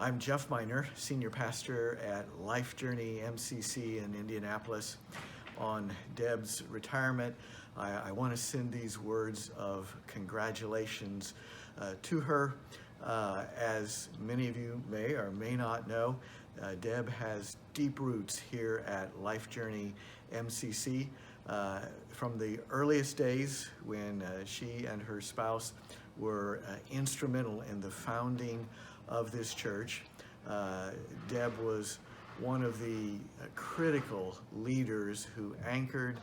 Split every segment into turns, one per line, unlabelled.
I'm Jeff Miner, Senior Pastor at Life Journey MCC in Indianapolis. On Deb's retirement, I want to send these words of congratulations to her. As many of you may or may not know, Deb has deep roots here at Life Journey MCC. From the earliest days when she and her spouse were instrumental in the founding of this church. Deb was one of the critical leaders who anchored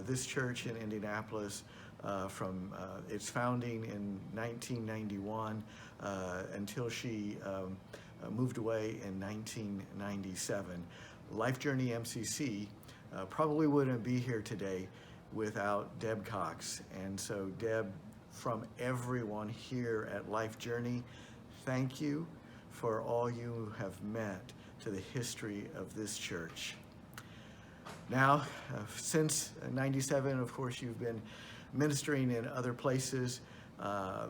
this church in Indianapolis from its founding in 1991 until she moved away in 1997. Life Journey MCC probably wouldn't be here today without Deb Cox. And so Deb, from everyone here at Life Journey, thank you for all you have meant to the history of this church. Now, since 97, of course, you've been ministering in other places. I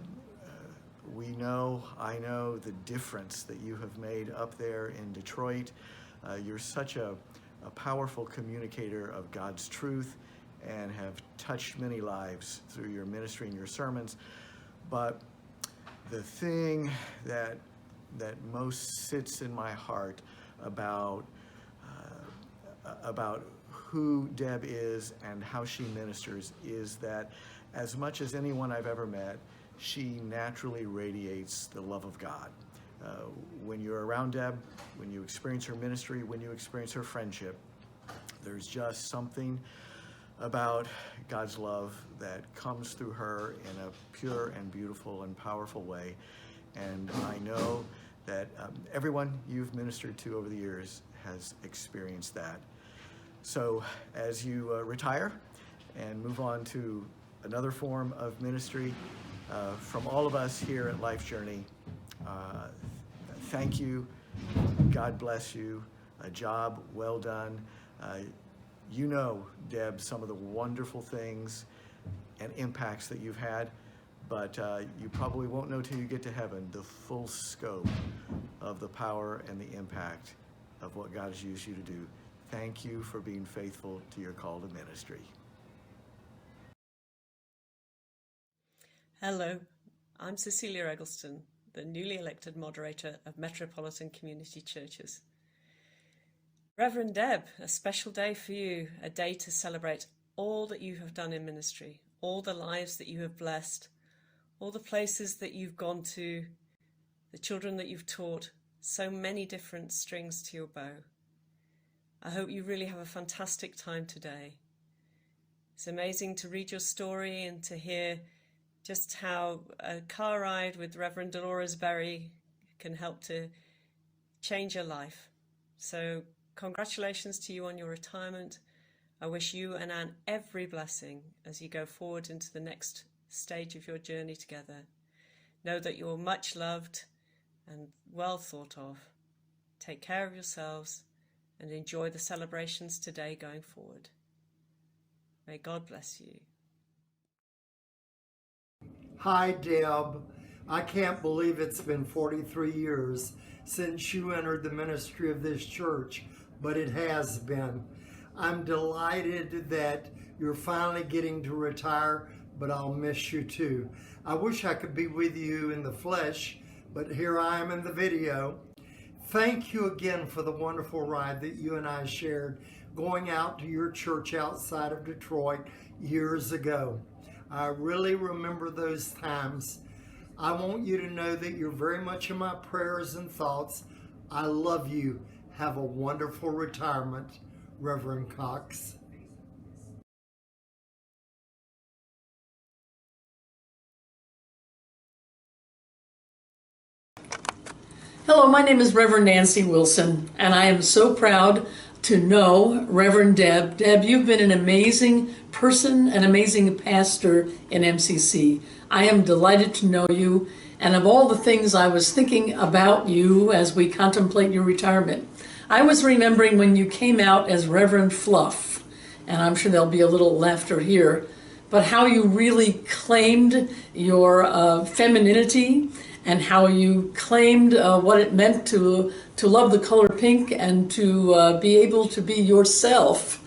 know the difference that you have made up there in Detroit. You're such a powerful communicator of God's truth and have touched many lives through your ministry and your sermons. But the thing that most sits in my heart about who Deb is and how she ministers is that as much as anyone I've ever met, she naturally radiates the love of God. When you're around Deb, when you experience her ministry, when you experience her friendship, there's just something about God's love that comes through her in a pure and beautiful and powerful way. And I know that everyone you've ministered to over the years has experienced that. So as you retire and move on to another form of ministry, from all of us here at Life Journey, thank you. God bless you. A job well done. You know, Deb, some of the wonderful things and impacts that you've had, but you probably won't know till you get to heaven the full scope of the power and the impact of what God has used you to do. Thank you for being faithful to your call to ministry.
Hello, I'm Cecilia Eggleston, the newly elected moderator of Metropolitan Community Churches. Reverend Deb, a special day for you, a day to celebrate all that you have done in ministry, all the lives that you have blessed, all the places that you've gone to, the children that you've taught, so many different strings to your bow. I hope you really have a fantastic time today. It's amazing to read your story and to hear just how a car ride with Reverend Dolores Berry can help to change your life. So congratulations to you on your retirement. I wish you and Anne every blessing as you go forward into the next stage of your journey together. Know that you're much loved and well thought of. Take care of yourselves and enjoy the celebrations today going forward. May God bless you.
Hi, Deb. I can't believe it's been 43 years since you entered the ministry of this church, but it has been. I'm delighted that you're finally getting to retire, but I'll miss you too. I wish I could be with you in the flesh, but here I am in the video. Thank you again for the wonderful ride that you and I shared going out to your church outside of Detroit years ago. I really remember those times. I want you to know that you're very much in my prayers and thoughts. I love you. Have a wonderful retirement, Reverend Cox.
Hello, my name is Reverend Nancy Wilson, and I am so proud to know Reverend Deb. Deb, you've been an amazing person, an amazing pastor in MCC. I am delighted to know you, and of all the things I was thinking about you as we contemplate your retirement, I was remembering when you came out as Reverend Fluff, and I'm sure there'll be a little laughter here, but how you really claimed your femininity and how you claimed what it meant to love the color pink and to be able to be yourself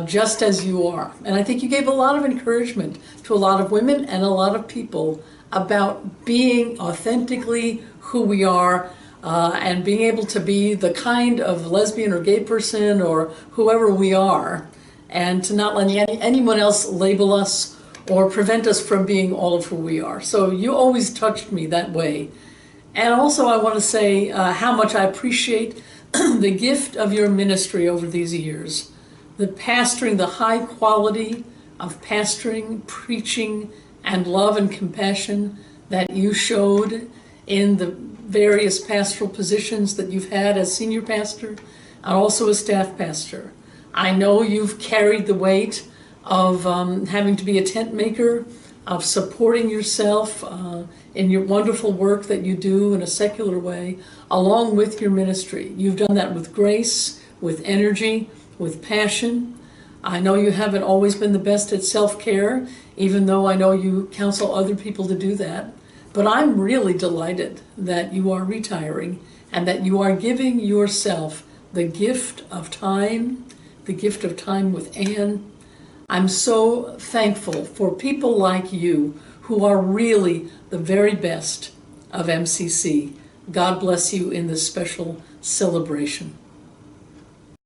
just as you are. And I think you gave a lot of encouragement to a lot of women and a lot of people about being authentically who we are, and being able to be the kind of lesbian or gay person or whoever we are, and to not let anyone else label us or prevent us from being all of who we are. So you always touched me that way. And also I want to say how much I appreciate the gift of your ministry over these years. The pastoring, the high quality of pastoring, preaching, and love and compassion that you showed in the various pastoral positions that you've had as senior pastor and also as staff pastor. I know you've carried the weight of having to be a tent maker, of supporting yourself in your wonderful work that you do in a secular way, along with your ministry. You've done that with grace, with energy, with passion. I know you haven't always been the best at self-care, even though I know you counsel other people to do that. But I'm really delighted that you are retiring and that you are giving yourself the gift of time with Anne. I'm so thankful for people like you who are really the very best of MCC. God bless you in this special celebration.